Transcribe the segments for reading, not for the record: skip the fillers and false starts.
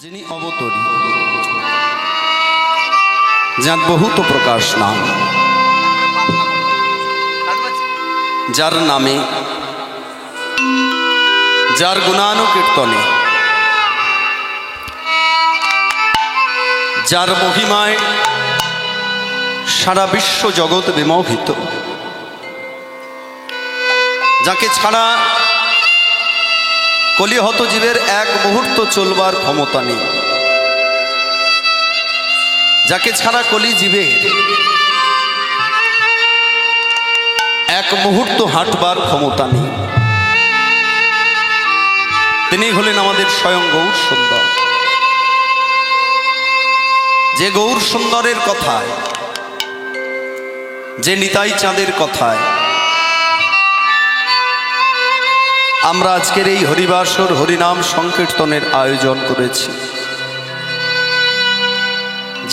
যিনি অবতরী, যার বহুত প্রকাশ নাম, যার নামে, যার গুণানুকীর্তনে, যার মহিমায় সারা বিশ্ব জগৎ বিমোহিত, যাকে ছাড়া কলিহত জীবের এক মুহূর্ত চলবার ক্ষমতা নেই, যাকে ছাড়া কলি জীবের এক মুহূর্ত হাঁটবার ক্ষমতা নেই, তিনি হলেন আমাদের স্বয়ং গৌর সুন্দর। যে গৌর সুন্দরের কথায়, যে নিতাই চাঁদের কথায় আমরা আজকের এই হরিবাসর হরিনাম সংকীর্তনের আয়োজন করেছি।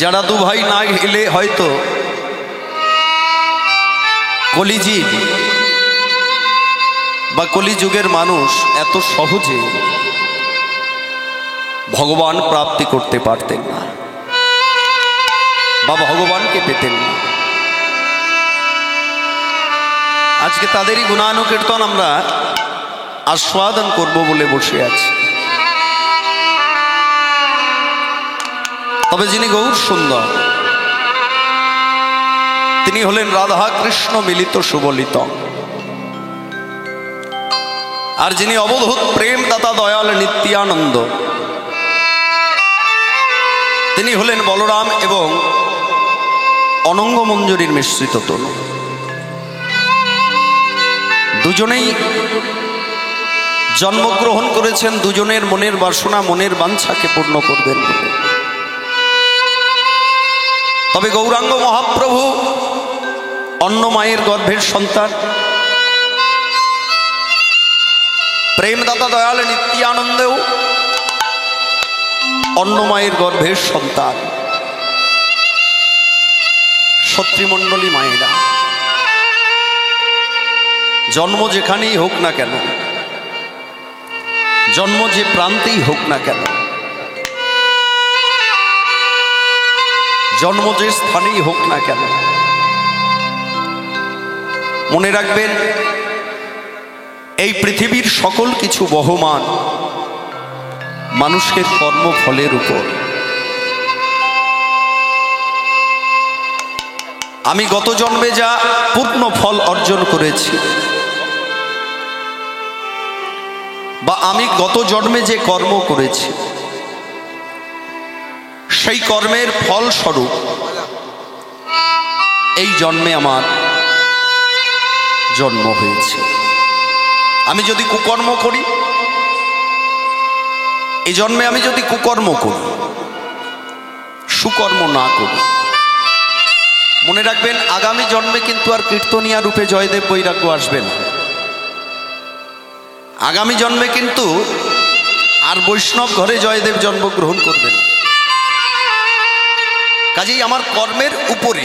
যারা দু ভাই না গেলে হয়তো কলিজীব বা কলিযুগের মানুষ এত সহজে ভগবান প্রাপ্তি করতে পারতেন না বা ভগবানকে পেতেন না। আজকে তাদেরই গুণানুকীর্তন আমরা আস্বাদন করব বলে বসে আছি। তবে যিনি গৌর সুন্দর, তিনি হলেন রাধা কৃষ্ণ মিলিত সুবলিত। আর যিনি অবধূত প্রেম দাতা দয়াল নিত্যানন্দ, তিনি হলেন বলরাম এবং অনঙ্গ মঞ্জুরির মিশ্রিত তনু। দুজনেই জন্মগ্রহণ করেছেন দুজনের মনের বাসনা, মনের বাঞ্ছাকে পূর্ণ করবেন বলে। তবে গৌরাঙ্গ মহাপ্রভু অন্য মায়ের গর্ভের সন্তান, প্রেমদাতা দয়াল নিত্যানন্দেও অন্য মায়ের গর্ভের সন্তান। সত্রীমণ্ডলী মায়েরা, জন্ম যেখানেই হোক না কেন, জন্ম যে প্রান্তেই হোক না কেন, জন্ম যে স্থানেই হোক না কেন, মনে রাখবেন এই পৃথিবীর সকল কিছু বহমান মানুষের কর্মফলের উপর। আমি গত জন্মে যা পূর্ণ ফল অর্জন করেছি বা আমি গত জন্মে যে কর্ম করেছি, সেই কর্মের ফলস্বরূপ এই জন্মে আমার জন্ম হয়েছে। আমি যদি কুকর্ম করি, এই জন্মে আমি যদি কুকর্ম করি, সুকর্ম না করি, মনে রাখবেন আগামী জন্মে কিন্তু আর কীর্তনিয়া রূপে জয়দেব বৈরাগ্য আসবে না। আগামী জন্মে কিন্তু আর বৈষ্ণব ঘরে জয়দেব জন্মগ্রহণ করবে না। কাজেই আমার কর্মের উপরে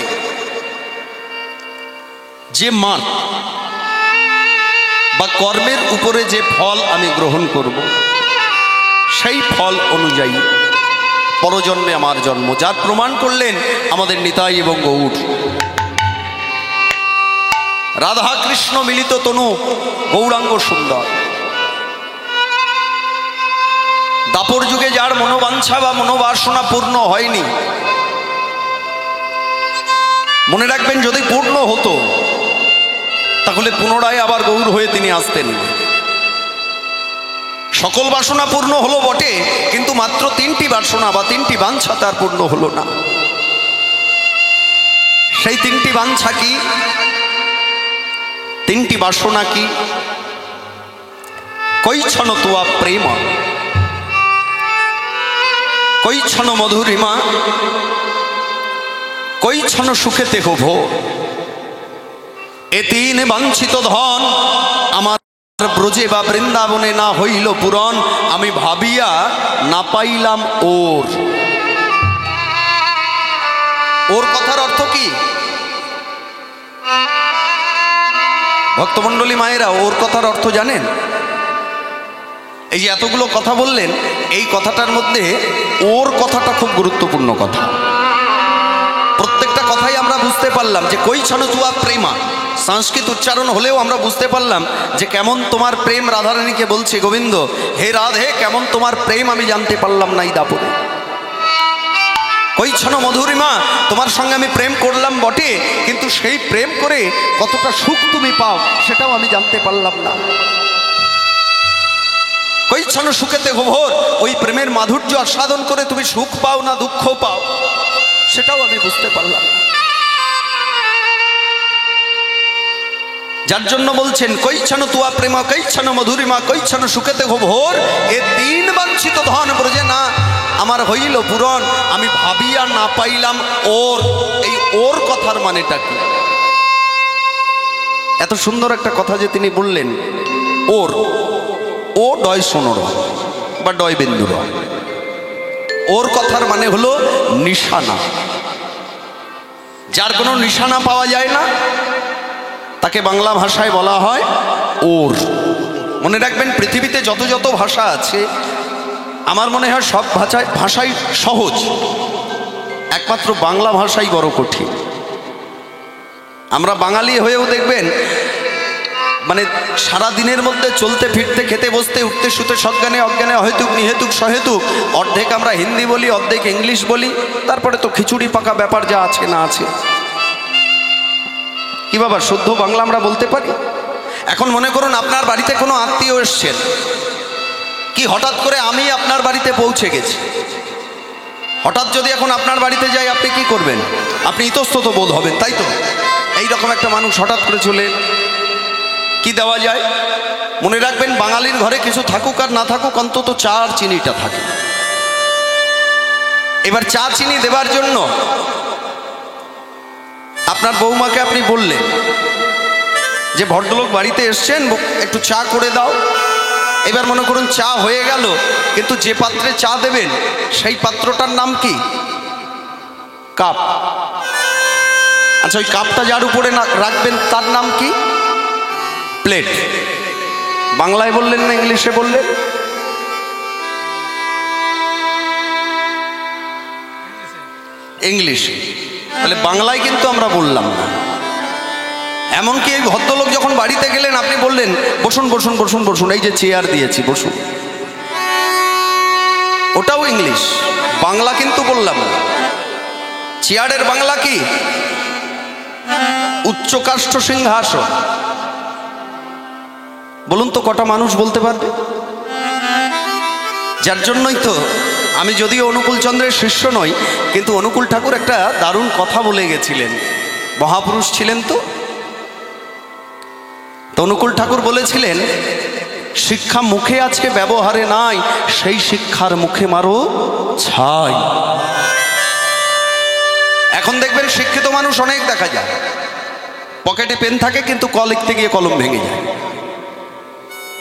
যে মান বা কর্মের উপরে যে ফল আমি গ্রহণ করব, সেই ফল অনুযায়ী পরজন্মে আমার জন্ম, যার প্রমাণ করলেন আমাদের নিতাই এবং গৌর। রাধা কৃষ্ণ মিলিত তনু গৌরাঙ্গ সুন্দর। দাপর যুগে যার মনোবাঞ্ছা বা মনোবাসনা পূর্ণ হয়নি, মনে রাখবেন যদি পূর্ণ হতো তাহলে পুনরায় আবার গৌর হয়ে তিনি আসতেন। সকল বাসনা পূর্ণ হলো বটে, কিন্তু মাত্র তিনটি বাসনা বা তিনটি বাঞ্ছা তার পূর্ণ হলো না। সেই তিনটি বাঞ্ছা কি, তিনটি বাসনা কি? কৈছন তোয়া প্রেম, কৈছন মধুরিমা, কৈছন সুখেতে হো ভো। এ তিন বাঞ্ছিত ধন আমার ব্রজে বা বৃন্দাবনে না হইল পূরণ, আমি ভাবিয়া না পাইলাম ওর। ওর কথার অর্থ কি ভক্তমণ্ডলী মায়েরা? ওর কথার অর্থ জানেন? এই যে এতগুলো কথা বললেন, এই কথাটার মধ্যে ওর কথাটা খুব গুরুত্বপূর্ণ কথা। প্রত্যেকটা কথাই আমরা বুঝতে পারলাম যে কই ছন তুয়া প্রেমা, সংস্কৃত উচ্চারণ হলেও আমরা বুঝতে পারলাম যে কেমন তোমার প্রেম। রাধারানীকে বলছে গোবিন্দ, হে রাধে, কেমন তোমার প্রেম আমি জানতে পারলাম না এই দাপরে। কই ছন মধুরিমা, তোমার সঙ্গে আমি প্রেম করলাম বটে, কিন্তু সেই প্রেম করে কতটা সুখ তুমি পাও সেটাও আমি জানতে পারলাম না। কই ছন সুখেতে ঘোর, ওই প্রেমের মাধুর্য আস্বাদন করে তুমি সুখ পাও না দুঃখ পাও সেটাও আমি বুঝতে পারলাম না। যার জন্য বলছেন কই ছন তুয়া প্রেমা, কই ছন মধুরিমা, কই ছন সুখেতে ঘোর, এ তিন বাঞ্ছিত ধন ব্রজে না আমার হইল পূরণ, আমি ভাবিয়া না পাইলাম ওর। এই ওর কথার মানেটা কি? এত সুন্দর একটা কথা যে তিনি বললেন, ওর, ও ডয় সোনর বা ডয় বিন্দুর। ওর কথার মানে হলো নিশানা। যার কোনো নিশানা পাওয়া যায় না তাকে বাংলা ভাষায় বলা হয় ওর। মনে রাখবেন, পৃথিবীতে যত যত ভাষা আছে আমার মনে হয় সব ভাষাই সহজ, একমাত্র বাংলা ভাষাই বড় কঠিন। আমরা বাঙালি হয়েও দেখবেন মানে সারা দিনের মধ্যে চলতে ফিরতে খেতে বসতে উঠতে শুতে সজ্ঞানে অজ্ঞানে অহেতুক নিহেতুক সহেতুক অর্ধেক আমরা হিন্দি বলি, অর্ধেক ইংলিশ বলি, তারপরে তো খিচুড়ি পাকা ব্যাপার যা আছে না আছে। কি বাবা, শুদ্ধ বাংলা আমরা বলতে পারি? এখন মনে করুন আপনার বাড়িতে কোনো আত্মীয় এসছেন, কি হঠাৎ করে আমি আপনার বাড়িতে পৌঁছে গেছি, হঠাৎ যদি এখন আপনার বাড়িতে যাই আপনি কি করবেন? আপনি ইতস্তত বোধ হবেন, তাই তো? এইরকম একটা মানুষ হঠাৎ করে চলে, কি দেওয়া যায়? মনে রাখবেন, বাঙালির ঘরে কিছু থাকুক আর না থাকুক অন্তত চা আর চিনিটা থাকে। এবার চা চিনি দেবার জন্য আপনার বৌমাকে আপনি বললেন যে ভদ্রলোক বাড়িতে এসছেন, একটু চা করে দাও। এবার মনে করুন চা হয়ে গেল, কিন্তু যে পাত্রে চা দেবেন সেই পাত্রটার নাম কি? কাপ। আচ্ছা, ওই কাপটা যার উপরে রাখবেন তার নাম কি? প্লেট। বাংলায় বললেন না ইংলিশে বললেন? ইংলিশে। তাহলে বাংলায় কিন্তু আমরা বললাম না। এমনকি এই ভদ্রলোক যখন বাড়িতে গেলেন আপনি বললেন বসুন বসুন বসুন বসুন, এই যে চেয়ার দিয়েছি বসুন, ওটাও ইংলিশ, বাংলা কিন্তু বললাম না। চেয়ারের বাংলা কি? উচ্চকাষ্ঠ সিংহাসন। বলুন তো কটা মানুষ বলতে পারবে? যার জন্যই তো আমি যদিও অনুকূল চন্দ্রের শিষ্য নই, কিন্তু অনুকূল ঠাকুর একটা দারুণ কথা বলে গেছিলেন, মহাপুরুষ ছিলেন তো। অনুকূল ঠাকুর বলেছিলেন, শিক্ষা মুখে আজকে ব্যবহারে নাই, সেই শিক্ষার মুখে মারো ছাই। এখন দেখবেন শিক্ষিত মানুষ অনেক দেখা যায়, পকেটে পেন থাকে কিন্তু ক লিখতে গিয়ে কলম ভেঙে যায়।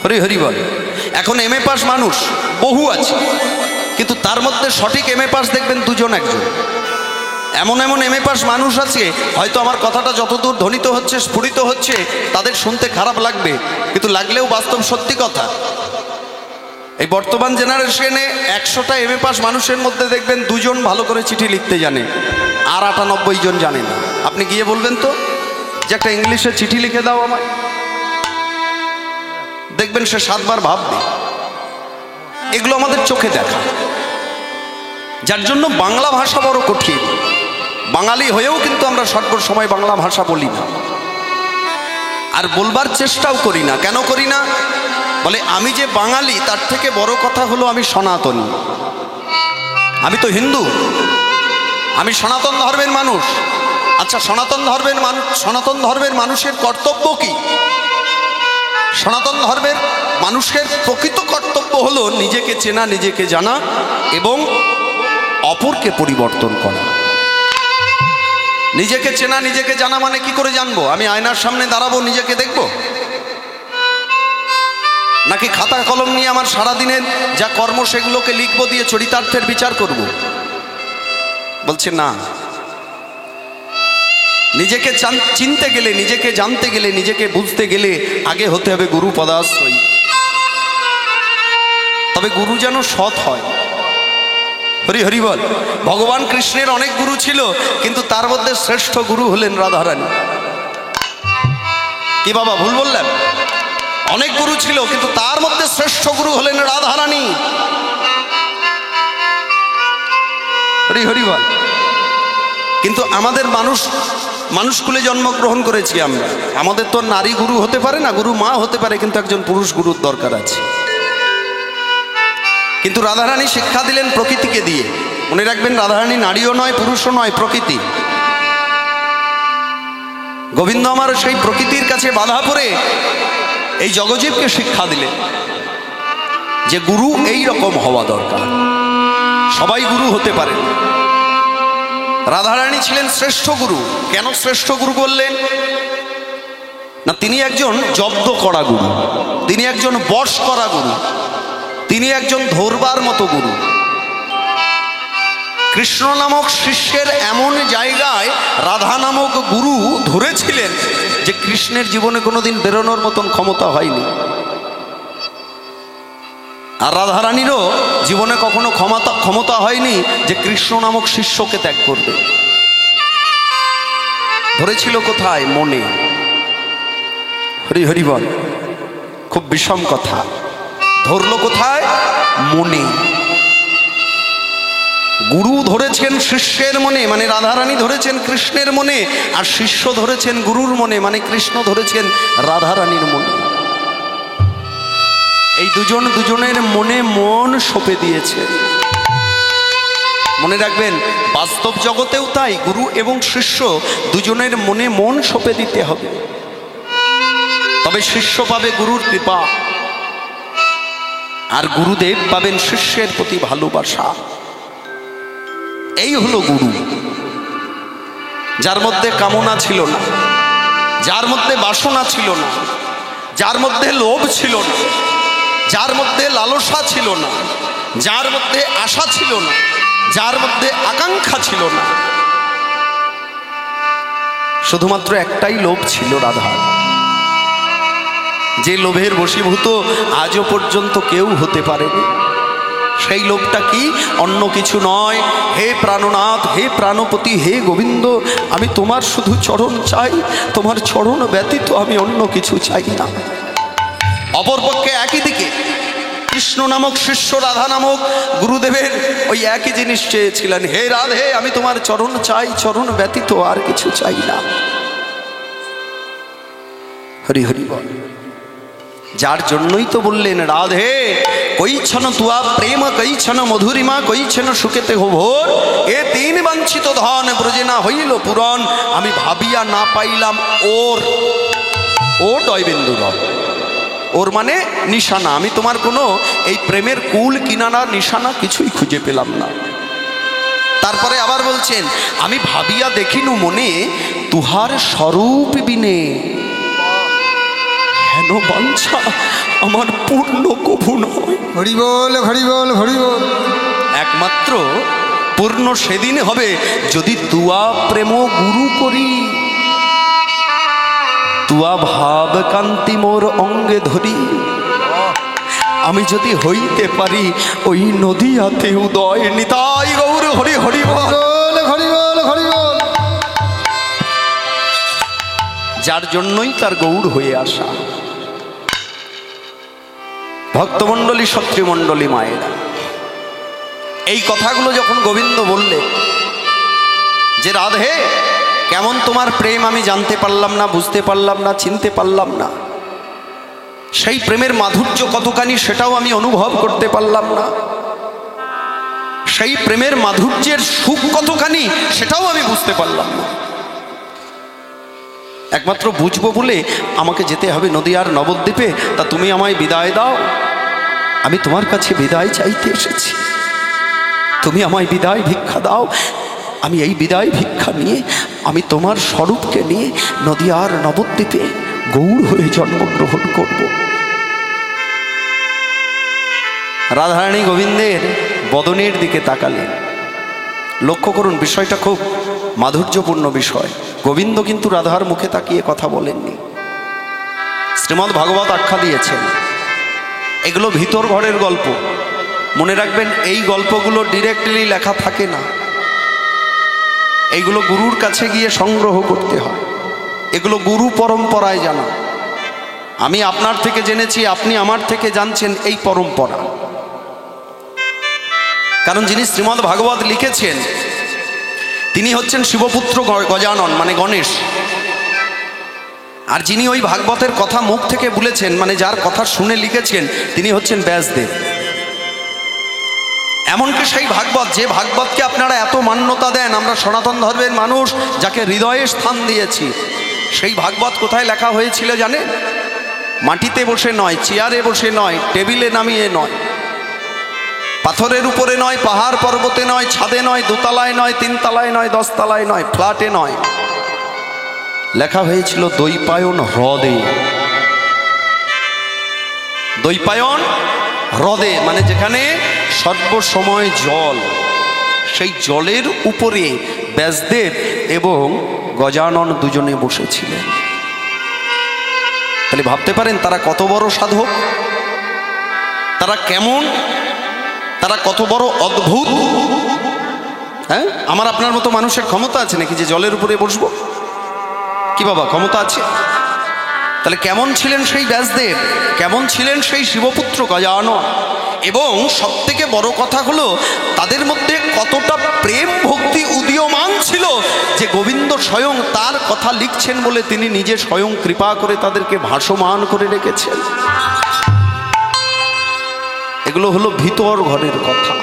হরি হরি বল। এখন এমএ পাস মানুষ বহু আছে, কিন্তু তার মধ্যে সঠিক এমএ পাস দেখবেন দুজন একজন। এমন এমন এমএ পাস মানুষ আছে, হয়তো আমার কথাটা যতদূর ধ্বনিত হচ্ছে স্ফুরিত হচ্ছে তাদের শুনতে খারাপ লাগবে, কিন্তু লাগলেও বাস্তব সত্যি কথা। এই বর্তমান জেনারেশনে 100টা এমএ পাস মানুষের মধ্যে দেখবেন দুজন ভালো করে চিঠি লিখতে জানে, আর 98 জন জানে না। আপনি গিয়ে বলবেন তো যে একটা ইংলিশে চিঠি লিখে দাও আমায়, দেখবেন সে 7 বার ভাববে। এগুলো আমাদের চোখে দেখা। যার জন্য বাংলা ভাষা বড় কঠিন। বাঙালি হয়েও কিন্তু আমরা সর্ব সময় বাংলা ভাষা বলি না, আর বলবার চেষ্টাও করি না। কেন করি না? বলে আমি যে বাঙালি তার থেকে বড় কথা হলো আমি সনাতনী, আমি তো হিন্দু, আমি সনাতন ধর্মের মানুষ। আচ্ছা, সনাতন ধর্মের মানুষের কর্তব্য কি? সনাতন ধর্মের মানুষের প্রকৃত কর্তব্য হলো নিজেকে চেনা, নিজেকে জানা এবং অপরকে পরিবর্তন করা। নিজেকে চেনা নিজেকে জানা মানে কি করে জানবো? আমি আয়নার সামনে দাঁড়াবো, নিজেকে দেখবো, নাকি খাতা কলম নিয়ে আমার সারাদিনের যা কর্ম সেগুলোকে লিখবো, দিয়ে চরিতার্থের বিচার করব? বলছে না। নিজেকে চিনতে গেলে, নিজেকে জানতে গেলে, নিজেকে বুঝতে গেলে আগে হতে হবে গুরু পদাশ্রয়ী। তবে গুরু যেন সৎ হয়। হরি হরি বল। ভগবান কৃষ্ণের অনেক গুরু ছিল, কিন্তু তার মধ্যে শ্রেষ্ঠ গুরু হলেন রাধারানী। কি বাবা ভুল বললেন? অনেক গুরু ছিল, কিন্তু তার মধ্যে শ্রেষ্ঠ গুরু হলেন রাধারানী। হরি হরি বল। কিন্তু আমাদের মানুষকুলে জন্মগ্রহণ করেছি আমরা, আমাদের তো নারী গুরু হতে পারে না, গুরু মা হতে পারে, কিন্তু একজন পুরুষ গুরুর দরকার আছে। কিন্তু রাধারানী শিক্ষা দিলেন প্রকৃতিকে দিয়ে। মনে রাখবেন, রাধারানী নারীও নয়, পুরুষও নয়, প্রকৃতি। গোবিন্দ আমার সেই প্রকৃতির কাছে বাধা পড়ে এই জগজীবকে শিক্ষা দিলেন যে গুরু এই রকম হওয়া দরকার। সবাই গুরু হতে পারে। রাধারানী ছিলেন শ্রেষ্ঠ গুরু। কেন শ্রেষ্ঠ গুরু বললেন? না, তিনি একজন জব্দ করা গুরু, তিনি একজন বশ করা গুরু, তিনি একজন ধরবার মতো গুরু। কৃষ্ণ নামক শিষ্যের এমন জায়গায় রাধা নামক গুরু ধরেছিলেন যে কৃষ্ণের জীবনে কোনোদিন বেরোনোর মতন ক্ষমতা হয়নি। আর রাধারানীরও জীবনে কখনো ক্ষমতা হয়নি যে কৃষ্ণ নামক শিষ্যকে ত্যাগ করবে। ধরেছিল কোথায়? মনে। হরি হরি বল। খুব বিষম কথা। ধরল কোথায়? মনে। গুরু ধরেছেন শিষ্যের মনে, মানে রাধারানী ধরেছেন কৃষ্ণের মনে, আর শিষ্য ধরেছেন গুরুর মনে, মানে কৃষ্ণ ধরেছেন রাধারানীর মনে। এই দুজন দুজনের মনে মন সঁপে দিয়েছে। মনে রাখবেন, বাস্তব জগতেও তাই, গুরু এবং শিষ্য দুজনের মনে মন সঁপে দিতে হবে, তবে শিষ্য পাবে গুরুর কৃপা, আর গুরুদেব পাবেন শিষ্যের প্রতি ভালোবাসা। এই হলো গুরু, যার মধ্যে কামনা ছিল না, যার মধ্যে বাসনা ছিল না, যার মধ্যে লোভ ছিল না, যার মধ্যে লালসা ছিল না, যার মধ্যে আশা ছিল না, যার মধ্যে আকাঙ্ক্ষা ছিল না। শুধুমাত্র একটাই লোভ ছিল রাধার, যে লোভের বশীভূত আজও পর্যন্ত কেউ হতে পারেনি। সেই লোভটা কি? অন্য কিছু নয়। হে প্রাণনাথ, হে প্রাণপতি, হে গোবিন্দ, আমি তোমার শুধু চরণ চাই, তোমার চরণ ব্যতীত আমি অন্য কিছু চাই না। অপরপক্ষে একই দিকে কৃষ্ণ নামক শিষ্য রাধা নামক গুরুদেবের ওই একই জিনিস চেয়েছিলেন, হে রাধে, আমি তোমার চরণ চাই, চরণ ব্যতীত আর কিছু চাই না। হরি হরি বল। যার জন্যই তো বললেন, রাধে কইছন তুয়া প্রেম, কইছন মধুরিমা, কইছন সুখেতে হো ভোর, এ তিন বাঞ্ছিত ধন ব্রজে না হইল পুরন, আমি ভাবিয়া না পাইলাম ওর। ও ডয়বিন্দু নয়, ওর মানে নিশানা। আমি তোমার কোনো এই প্রেমের কুল কিনারা নিশানা কিছুই খুঁজে পেলাম না। তারপরে আবার বলছেন, আমি ভাবিয়া দেখিনু মনে, তুহার স্বরূপ বিনে হেন বাঞ্ছা আমার পূর্ণ কভু নয়। হরি বল, হরি বল, হরি বল। একমাত্র পূর্ণ সেদিন হবে যদি তুয়া প্রেম গুরু করি, তুয়া ভাব কান্তি মোর অঙ্গে ধরি, আমি যদি হইতে পারি ওই নদীয়াতে উদয়। নিতাই গৌর হরি হরি বল, হরি বল, হরি বল। যার জন্যই তার গৌর হয়ে আসা। ভক্তমণ্ডলী, সত্রীমণ্ডলী, মায়েরা, এই কথাগুলো যখন গোবিন্দ বললে যে রাধে কেমন তোমার প্রেম আমি জানতে পারলাম না, বুঝতে পারলাম না, চিনতে পারলাম না, সেই প্রেমের মাধুর্য কতখানি সেটাও আমি অনুভব করতে পারলাম না, সেই প্রেমের মাধুর্যের সুখ কতখানি সেটাও আমি বুঝতে পারলাম না। একমাত্র বুঝবো বলে আমাকে যেতে হবে নদীয়ার নবদ্বীপে। তা তুমি আমায় বিদায় দাও, আমি তোমার কাছে বিদায় চাইতে এসেছি। তুমি আমায় বিদায় ভিক্ষা দাও, আমি এই বিদায় ভিক্ষা নিয়ে আমি তোমার স্বরূপকে নিয়ে নদীয়ার নবদ্বীপে গৌর হয়ে জন্মগ্রহণ করব। রাধারানী গোবিন্দের বদনের দিকে তাকালেন। লক্ষ্য করুন, বিষয়টা খুব মাধুর্যপূর্ণ বিষয়। গোবিন্দ কিন্তু রাধার মুখে তাকিয়ে কথা বলেননি। শ্রীমদ্ ভাগবত আখ্যা দিয়েছেন, এগুলো ভিতর ঘরের গল্প। মনে রাখবেন এই গল্পগুলো ডিরেক্টলি লেখা থাকে না, এইগুলো গুরুর কাছে গিয়ে সংগ্রহ করতে হয়, এগুলো গুরু পরম্পরায় জানা। আমি আপনার থেকে জেনেছি, আপনি আমার থেকে জানছেন, এই পরম্পরা। কারণ যিনি শ্রীমদ্ ভাগবত লিখেছেন তিনি হচ্ছেন শিবপুত্র গজানন, মানে গণেশ। আর যিনি ওই ভাগবতের কথা মুখ থেকে বলেছেন, মানে যার কথা শুনে লিখেছেন, তিনি হচ্ছেন ব্যাসদেব। এমনকি সেই ভাগবত, যে ভাগবতকে আপনারা এত মান্যতা দেন, আমরা সনাতন ধর্মের মানুষ যাকে হৃদয়ে স্থান দিয়েছি, সেই ভাগবত কোথায় লেখা হয়েছিল জানেন? মাটিতে বসে নয়, চেয়ারে বসে নয়, টেবিলে নামিয়ে নয়, পাথরের উপরে নয়, পাহাড় পর্বতে নয়, ছাদে নয়, দোতলায় নয়, তিনতলায় নয়, 10 তলায় নয়, ফ্ল্যাটে নয়, লেখা হয়েছিল দৈপায়ন হ্রদে। দৈপায়ন হ্রদে মানে যেখানে সর্বসময় জল, সেই জলের উপরে ব্যাসদেব এবং গজানন দুজনে বসেছিলেন। তাহলে ভাবতে পারেন তারা কত বড় সাধক, তারা কেমন, তারা কত বড় অদ্ভুত। হ্যাঁ, আমার আপনার মতো মানুষের ক্ষমতা আছে নাকি যে জলের উপরে বসবো? কি বাবা, ক্ষমতা আছে? তাহলে কেমন ছিলেন সেই ব্যাসদেব, কেমন ছিলেন সেই শিবপুত্র গজানন? এবং সব থেকে বড় কথা হলো তাদের মধ্যে কতটা প্রেম ভক্তি উদীয়মান ছিল যে গোবিন্দ স্বয়ং তার কথা লিখছেন বলে তিনি নিজে স্বয়ং কৃপা করে তাদেরকে ভাসমান করে রেখেছেন। এগুলো হলো ভিতর ঘরের কথা।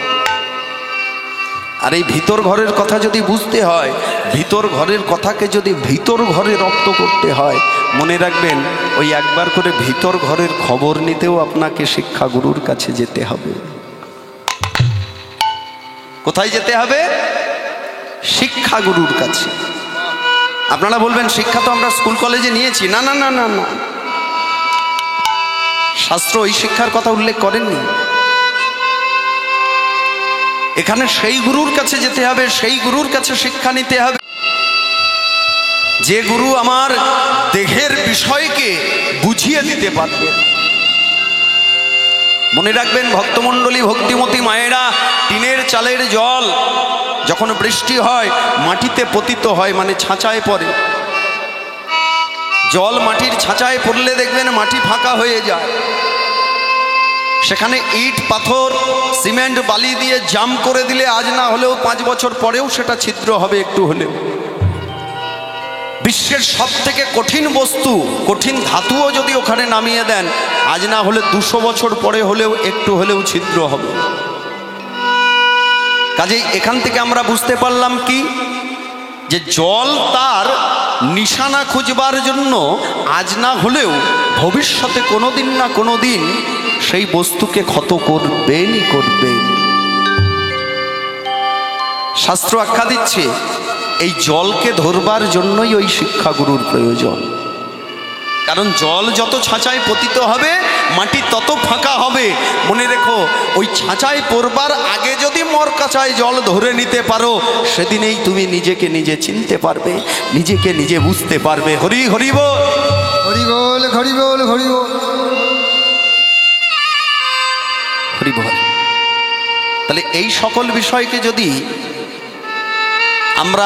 আর এই ভিতর ঘরের কথা যদি বুঝতে হয়, ভিতর ঘরের কথাকে যদি ভিতর ঘরে রপ্ত করতে হয়, মনে রাখবেন ওই একবার করে ভিতর ঘরের খবর নিতেও আপনাকে শিক্ষাগুরুর কাছে যেতে হবে। কোথায় যেতে হবে? শিক্ষাগুরুর কাছে। আপনারা বলবেন শিক্ষা তো আমরা স্কুল কলেজে নিয়েছি। না না না না না, শাস্ত্র ওই শিক্ষার কথা উল্লেখ করেননি। এখানে সেই গুরুর কাছে যেতে হবে, সেই গুরুর কাছে শিক্ষা নিতে হবে যে গুরু আমার দেহের বিষয়কে বুঝিয়ে দিতে পারবে। মনে রাখবেন ভক্তমণ্ডলী, ভক্তিমতী মায়েরা, টিনের চালের জল যখন বৃষ্টি হয় মাটিতে পতিত হয়, মানে ছাঁচায় পড়ে। জল মাটির ছাঁচায় পড়লে দেখবেন মাটি ফাঁকা হয়ে যায়। সেখানে ইট, পাথর, সিমেন্ট, বালি দিয়ে জাম করে দিলে আজ না হলেও 5 বছর পরেও সেটা ছিদ্র হবে একটু হলেও। বিশ্বের সব থেকে কঠিন বস্তু, কঠিন ধাতুও যদি ওখানে নামিয়ে দেন, আজ না হলে 200 বছর পরে হলেও একটু হলেও ছিদ্র হবে। কাজেই এখান থেকে আমরা বুঝতে পারলাম কি, যে জল তার নিশানা খুঁজবার জন্য আজ না হলেও ভবিষ্যতে কোনোদিন না কোনোদিন সেই বস্তুকে ক্ষত করবেনই করবেন। শাস্ত্র আখ্যা দিচ্ছে এই জলকে ধরবার জন্যই ওই শিক্ষাগুরুর প্রয়োজন। কারণ জল যত ছাঁচায় পতিত হবে মাটি তত ফাঁকা হবে। মনে রেখো, ওই ছাঁচায় পড়বার আগে যদি মর কাঁচায় জল ধরে নিতে পারো, সেদিনেই তুমি নিজেকে নিজে চিনতে পারবে, নিজেকে নিজে বুঝতে পারবে। হরি হরি বল, হরি বল, হরি বল, হরি বল, হরি বল। তাহলে এই সকল বিষয়কে যদি আমরা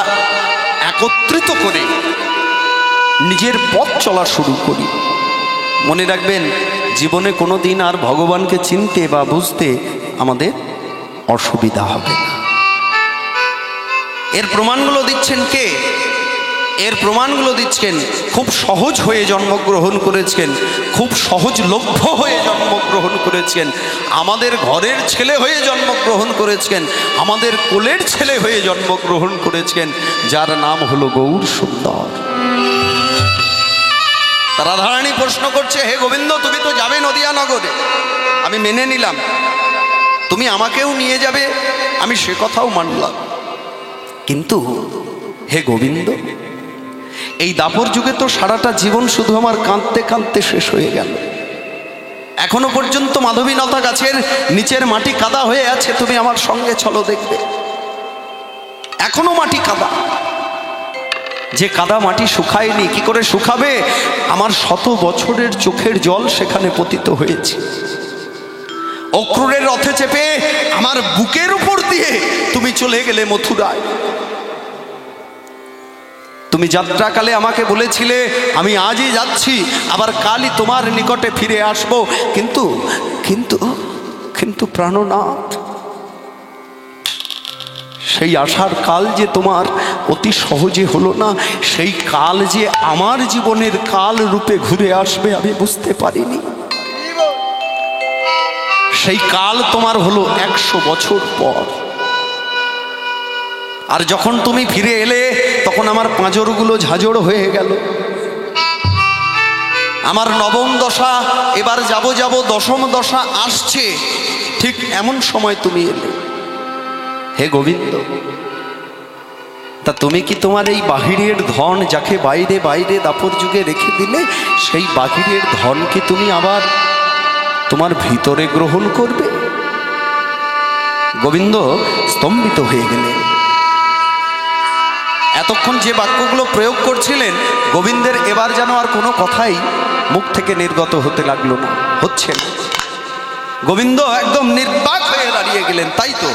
একত্রিত করে নিজের পথ চলা শুরু করি, মনে রাখবেন জীবনে কোনো দিন আর ভগবানকে চিনতে বা বুঝতে আমাদের অসুবিধা হবে না। এর প্রমাণগুলো দিচ্ছেন কে? এর প্রমাণগুলো দিচ্ছেন খুব সহজ হয়ে জন্মগ্রহণ করেছেন, খুব সহজলভ্য হয়ে জন্মগ্রহণ করেছেন, আমাদের ঘরের ছেলে হয়ে জন্মগ্রহণ করেছেন, আমাদের কোলের ছেলে হয়ে জন্মগ্রহণ করেছেন, যার নাম হলো গৌর সুন্দর। রাধারানী প্রশ্ন করছে, হে গোবিন্দ, তুমি তো যাবে নদিয়া নগরে, আমি মেনে নিলাম, তুমি আমাকেও নিয়ে যাবে, আমি সে কথাও মানলাম, কিন্তু হে গোবিন্দ, এই দাপর যুগে তো সারাটা জীবন শুধু আমার কাঁদতে কাঁদতে শেষ হয়ে গেল। এখনো পর্যন্ত মাধবীলতা গাছের নিচের মাটি কাদা হয়ে আছে, তুমি আমার সঙ্গে চলো, দেখবে এখনো মাটি কাদা। যে কাদা মাটি শুকায়নি, কি করে শুকাবে? আমার 100 বছরের চোখের জল সেখানে পতিত হয়েছে। অক্রূরের রথে চেপে আমার বুকের উপর দিয়ে তুমি চলে গেলে মথুরায়। তুমি যাত্রাকালে আমাকে বলেছিলে আমি আজই যাচ্ছি, আবার কালই তোমার নিকটে ফিরে আসব, কিন্তু কিন্তু কিন্তু প্রাণনাথ, সেই আসার কাল যে তোমার অতি সহজে হলো না, সেই কাল যে আমার জীবনের কাল রূপে ঘুরে আসবে আমি বুঝতে পারিনি। সেই কাল তোমার হলো 100 বছর পর। আর যখন তুমি ফিরে এলে তখন আমার পাঁজরগুলো ঝাঁঝর হয়ে গেল। আমার নবম দশা, এবার যাব যাব দশম দশা আসছে, ঠিক এমন সময় তুমি এলে। হে গোবিন্দ, তা তুমি কি তোমার এই বাহিরের ধন, যাকে বাইরে বাইরে দাপর যুগে রেখে দিলে, সেই বাহিরের ধন কি তুমি আবার তোমার ভিতরে গ্রহণ করবে? গোবিন্দ স্তম্ভিত হয়ে গেলেন। এতক্ষণ যে বাক্যগুলো প্রয়োগ করছিলেন গোবিন্দের, এবার যেন আর কোনো কথাই মুখ থেকে নির্গত হতে লাগলো না, হচ্ছে না। গোবিন্দ একদম নির্বাক হয়ে দাঁড়িয়ে গেলেন। তাই তো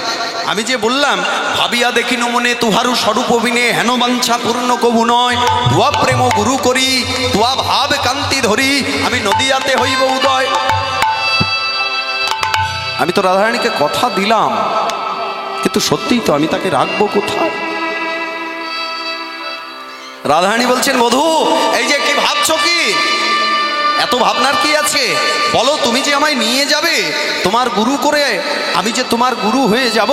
আমি যে বললাম, ভাবিয়া দেখিন মনে তুহারু স্বরূপ অভিনে, হেন বাঞ্ছা পূর্ণ কবু নয়, তুয়া প্রেম গুরু করি, তুয়া ভাব কান্তি ধরি, আমি নদিয়াতে হইব উদয়। আমি তো রাধারানীকে কথা দিলাম, কিন্তু সত্যিই তো আমি তাকে রাখবো কোথায়? রাধারানী বলছেন, বধূ এই যে কি ভাবছো, কি এত ভাবনার কি আছে? বলো, তুমি যে আমায় নিয়ে যাবে তোমার গুরু করে, আমি যে তোমার গুরু হয়ে যাব,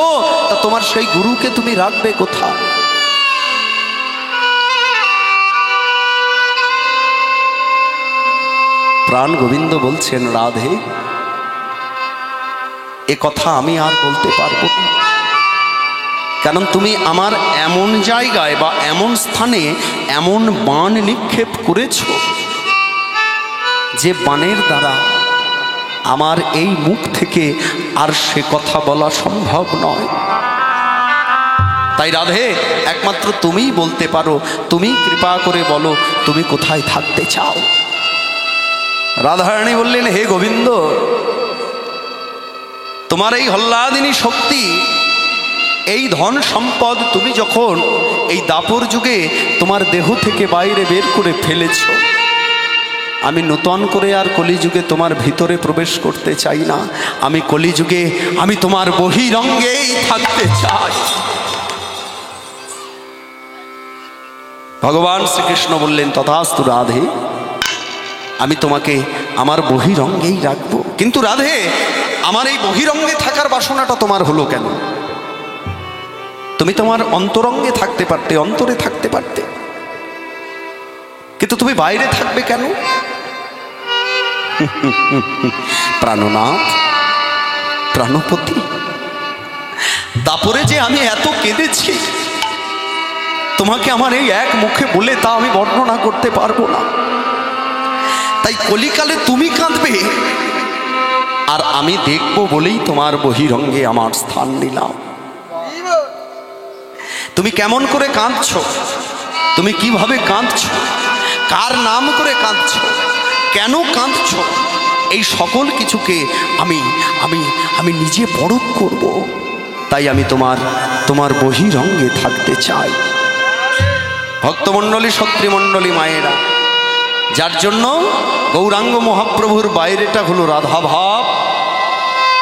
তা তোমার সেই গুরুকে তুমি রাখবে কোথায়? প্রাণ গোবিন্দ বলছেন, রাধে এ কথা আমি আর বলতে পারবো না, কারণ তুমি আমার এমন জায়গায় বা এমন স্থানে এমন বাণ নিক্ষেপ করেছ, যে বাণের দ্বারা আমার এই মুখ থেকে আর সে কথা বলা সম্ভব নয়। তাই রাধে, একমাত্র তুমিই বলতে পারো, তুমি কৃপা করে বলো তুমি কোথায় থাকতে চাও। রাধারানী বললেন, হে গোবিন্দ, তোমার এই হল্লাদিনী শক্তি, এই ধন সম্পদ তুমি যখন এই দাপর যুগে তোমার দেহ থেকে বাইরে বের করে ফেলেছ, আমি নূতন করে আর কলিযুগে তোমার ভিতরে প্রবেশ করতে চাই না। আমি কলিযুগে আমি তোমার বহিরঙ্গেই থাকতে চাই। ভগবান শ্রীকৃষ্ণ বললেন, তথাস্তু রাধে, আমি তোমাকে আমার বহিরঙ্গেই রাখবো। কিন্তু রাধে, আমার এই বহিরঙ্গে থাকার বাসনাটা তোমার হলো কেন? তুমি তোমার অন্তরঙ্গে থাকতে পারতে, অন্তরে থাকতে পারতে, কিন্তু তুমি বাইরে থাকবে কেন? প্রাণনাথ, প্রাণপতি, দাপরে যে আমি এত কেঁদেছি, তোমাকে আমার এই এক মুখে বলে তা আমি বর্ণনা করতে পারবো না। তাই কলিকালে তুমি কাঁদবে আর আমি দেখব বলেই তোমার বহিরঙ্গে আমার স্থান নিলাম। তুমি কেমন করে কাঁদছ, তুমি কিভাবে কাঁদছ, কার নাম করে কাঁদছ, কেন কাঁদছ, এই সকল কিছুকে আমি আমি আমি নিজে পরখ করব। তাই আমি তোমার বহিরঙ্গে থাকতে চাই। ভক্তমণ্ডলী, সত্রীমণ্ডলী, মায়েরা, যার জন্য গৌরাঙ্গ মহাপ্রভুর বাইরেটা হলো রাধা ভাব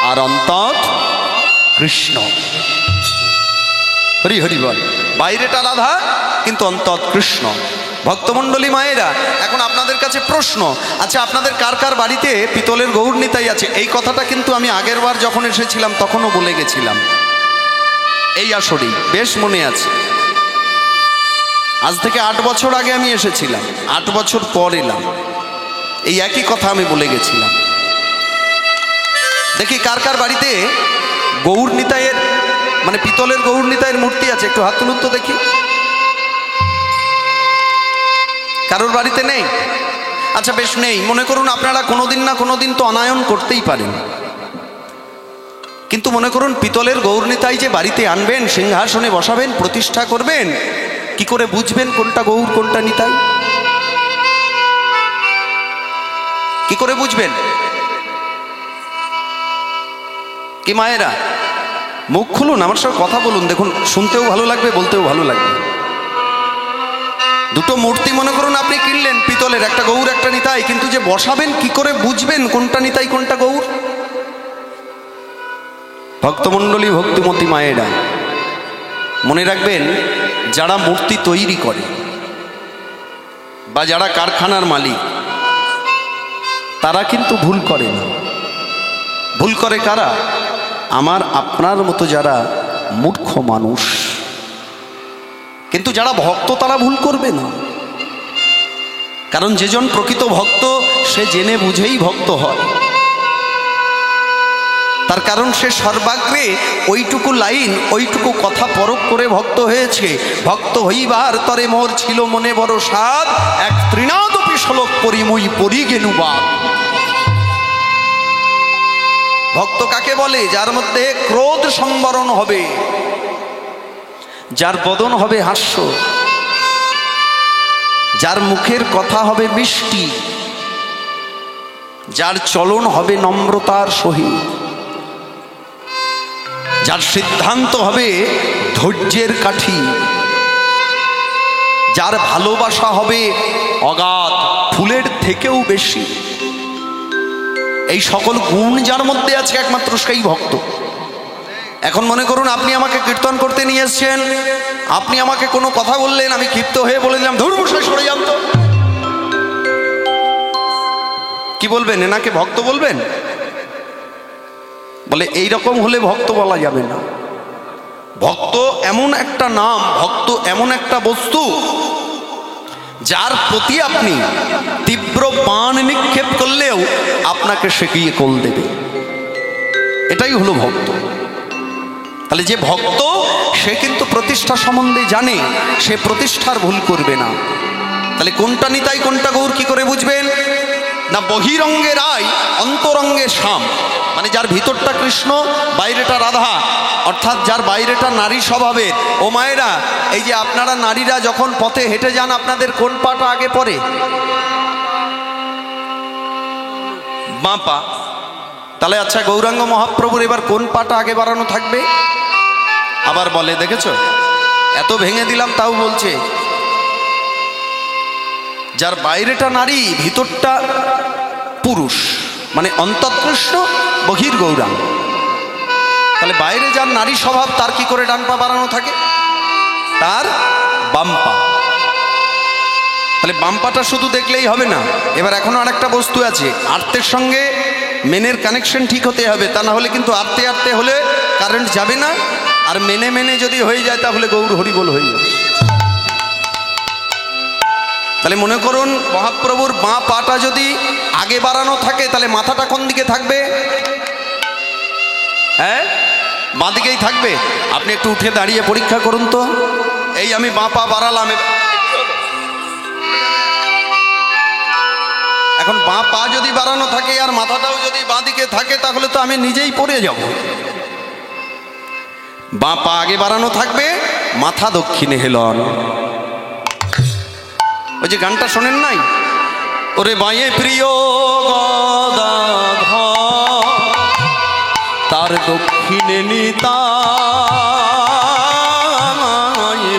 আর অন্তর কৃষ্ণ। হরি হরি বল। বাইরেটা রাধা কিন্তু অন্তর কৃষ্ণ। ভক্তমণ্ডলী মায়েরা, এখন আপনাদের কাছে প্রশ্ন, আচ্ছা আপনাদের কার কার বাড়িতে পিতলের গৌর নিতাই আছে? এই কথাটা কিন্তু আমি আগের বার যখন এসেছিলাম তখনও বলে গেছিলাম, এই আসরেই বেশ মনে আছে। আজ থেকে 8 বছর আগে আমি এসেছিলাম, 8 বছর পর এলাম, এই একই কথা আমি বলে গেছিলাম। দেখি কার কার বাড়িতে গৌর নিতাইয়ের মানে পিতলের গৌর নিতাইয়ের মূর্তি আছে, একটু হাত তুলুন তো দেখি। কারোর বাড়িতে নেই? আচ্ছা বেশ, নেই। মনে করুন আপনারা কোনোদিন না কোনোদিন তো অনায়ন করতেই পারেন, কিন্তু মনে করুন পিতলের গৌর নিতাই যে বাড়িতে আনবেন, সিংহাসনে বসাবেন, প্রতিষ্ঠা করবেন, কি করে বুঝবেন কোনটা গৌর কোনটা নিতাই? কি করে বুঝবেন? কি মায়েরা, মুখ খুলুন, আমার সঙ্গে কথা বলুন, দেখুন শুনতেও ভালো লাগবে, বলতেও ভালো লাগবে। দুটো মূর্তি মনে করুন আপনি কিনলেন পিতলের, একটা গৌর একটা নিতাই, কিন্তু যে বসাবেন কি করে বুঝবেন কোনটা নিতাই কোনটা গৌর? ভক্তমণ্ডলী, ভক্তিমতী মায়েরা, মনে রাখবেন, যারা মূর্তি তৈরি করে বা যারা কারখানার মালিক, তারা কিন্তু ভুল করে না। ভুল করে কারা? আমার আপনার মতো যারা মূর্খ মানুষ। কিন্তু যারা ভক্ত তারা ভুল করবে না, কারণ যেজন প্রকৃত ভক্ত সে জেনে বুঝেই ভক্ত হয়। তার কারণ সে সর্বাগ্রে ওইটুকু লাইন, ওইটুকু কথা পরখ করে ভক্ত হয়েছে। ভক্ত হইবার তরে মোর ছিল মনে বড় সাধ, এক তৃণাদপি শ্লোক পরিময়ী পরি গেনুবাদ। ভক্ত কাকে বলে? যার মধ্যে ক্রোধ সম্বরণ হবে, যার বদন হবে হাস্য, যার মুখের কথা হবে মিষ্টি, যার চলন হবে নম্রতার সহিত, যার সিদ্ধান্ত হবে ধৈর্যের কাঠি, যার ভালোবাসা হবে অগাধ, ফুলের থেকেও বেশি। এই সকল গুণ যার মধ্যে আছে একমাত্র সেই ভক্ত। এখন মনে করুন আপনি আমাকে কীর্তন করতে নিয়ে এসছেন, আপনি আমাকে কোনো কথা বললেন, আমি ক্ষিপ্ত হয়ে বলে দিলাম ধর্মশাই সরে যান তো, কি বলবেন? এনাকে ভক্ত বলবেন? বলে এই রকম হলে ভক্ত বলা যাবে না। ভক্ত এমন একটা নাম, ভক্ত এমন একটা বস্তু যার প্রতি আপনি তীব্র বাণ নিক্ষেপ করলেও আপনাকে সেকিয়ে কোল দেবে। এটাই হলো ভক্ত। তাহলে যে ভক্ত সে কিন্তু প্রতিষ্ঠা সম্বন্ধে জানে, সে প্রতিষ্ঠার ভুল করবে না। তাহলে কোনটা নিতাই কোনটা গৌর কি করে বুঝবেন? না বহিরঙ্গে রায় অন্তরঙ্গে শ্যাম, মানে যার ভিতরটা কৃষ্ণ বাইরেটা রাধা, অর্থাৎ যার বাইরেটা নারী স্বভাবের। ও মায়েরা, এই যে আপনারা নারীরা যখন পথে হেঁটে যান আপনাদের কোন পাটা আগে পড়ে? বাঁ পা। তাহলে আচ্ছা গৌরাঙ্গ মহাপ্রভুর এবার কোন পাটা আগে বাড়ানো থাকবে? আবার বলে, দেখেছো এত ভেঙে দিলাম তাও বলছে যার বাইরেটা নারী ভিতরটা পুরুষ, মানে অন্তঃকৃষ্ণ বহির গৌরাঙ্গ। তাহলে বাইরে যার নারী স্বভাব তার কি করে ডান পা বাড়ানো থাকে? তার বাম পা। তাহলে বাম পাটা শুধু দেখলেই হবে না, এবার এখনো আরেকটা বস্তু আছে, আর্তের সঙ্গে মেনের কানেকশন ঠিক হতে হবে, তা না হলে কিন্তু আর্তে আর্তে হলে কারেন্ট যাবে না, আর মেনে মেনে যদি হয়ে যায় তাহলে গৌর হরিবোল হয়ে যাবে। তাহলে মনে করুন মহাপ্রভুর বাঁ পাটা যদি আগে বাড়ানো থাকে তাহলে মাথাটা কোন দিকে থাকবে? হ্যাঁ, বাঁ দিকেই থাকবে। আপনি একটু উঠে দাঁড়িয়ে পরীক্ষা করুন তো। এই আমি বাঁ পা বাড়ালাম, এখন বাঁ পা যদি বাড়ানো থাকে আর মাথাটাও যদি বাঁ দিকে থাকে তাহলে তো আমি নিজেই পড়ে যাব। বাঁ পা আগে বাড়ানো থাকবে, মাথা দক্ষিণে হেলন। ওই যে গানটা শোনেন নাই, ওরে বাঁয়ে প্রিয় গদাধর তার দক্ষিণে নিতাই,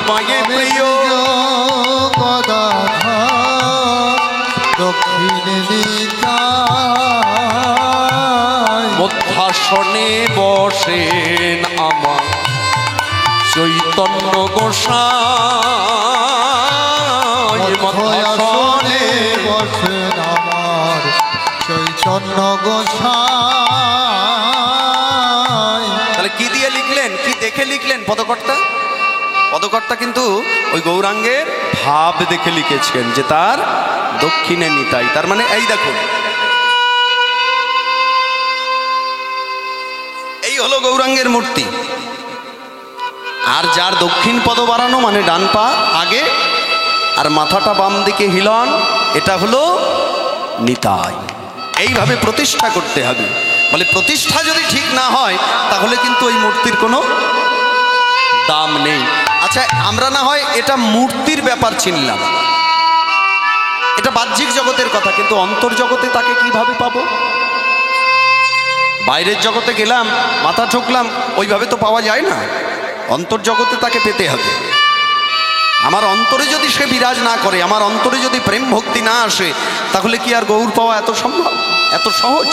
বাঁয়ে প্রিয় গদাধর দক্ষিণে নিতাই, মধ্যাসনে বসেন আমার চৈতন্য গোসাই, মধ্যাসনে বসেন আমার চৈতন্য গোসাই। তাহলে কি দিয়ে লিখলেন, কি দেখে লিখলেন পদকর্তা? পদকর্তা কিন্তু ওই গৌরাঙ্গের ভাব দেখে লিখেছেন যে তার দক্ষিণে নিতাই। তার মানে এই দেখুন, এই হলো গৌরাঙ্গের মূর্তি। আর যার দক্ষিণ পদ বাড়ানো মানে ডান পা আগে আর মাথাটা বাম দিকে হিলন, এটা হলো নিতাই। এইভাবে প্রতিষ্ঠা করতে হবে। বলে প্রতিষ্ঠা যদি ঠিক না হয় তাহলে কিন্তু ওই মূর্তির কোনো দাম নেই। আচ্ছা, আমরা না হয় এটা মূর্তির ব্যাপার চিনলাম, এটা বাহ্যিক জগতের কথা, কিন্তু অন্তর্জগতে তাকে কিভাবে পাবো? বাইরের জগতে গেলাম, মাথা ঠুকলাম, ওইভাবে তো পাওয়া যায় না। অন্তর্জগতে তাকে পেতে হবে। আমার অন্তরে যদি সে বিরাজ না করে, আমার অন্তরে যদি প্রেম ভক্তি না আসে, তাহলে কি আর গৌর পাওয়া এত সম্ভব, এত সহজ?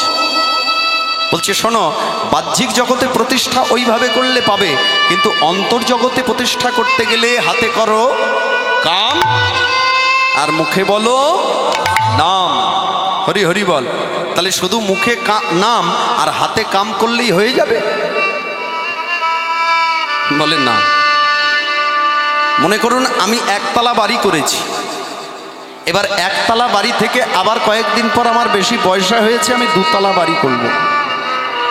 বলছে শোনো, বাহ্যিক জগতে প্রতিষ্ঠা ওইভাবে করলে পাবে, কিন্তু অন্তর্জগতে প্রতিষ্ঠা করতে গেলে হাতে করো কাম আর মুখে বলো নাম। হরি হরি বল। তাহলে শুধু মুখে নাম আর হাতে কাম করলেই হয়ে যাবে? বলেন না। মনে করুন আমি একতলা বাড়ি করেছি, এবার একতলা বাড়ি থেকে আবার কয়েকদিন পর আমার বেশি পয়সা হয়েছে, আমি দুতলা বাড়ি করব।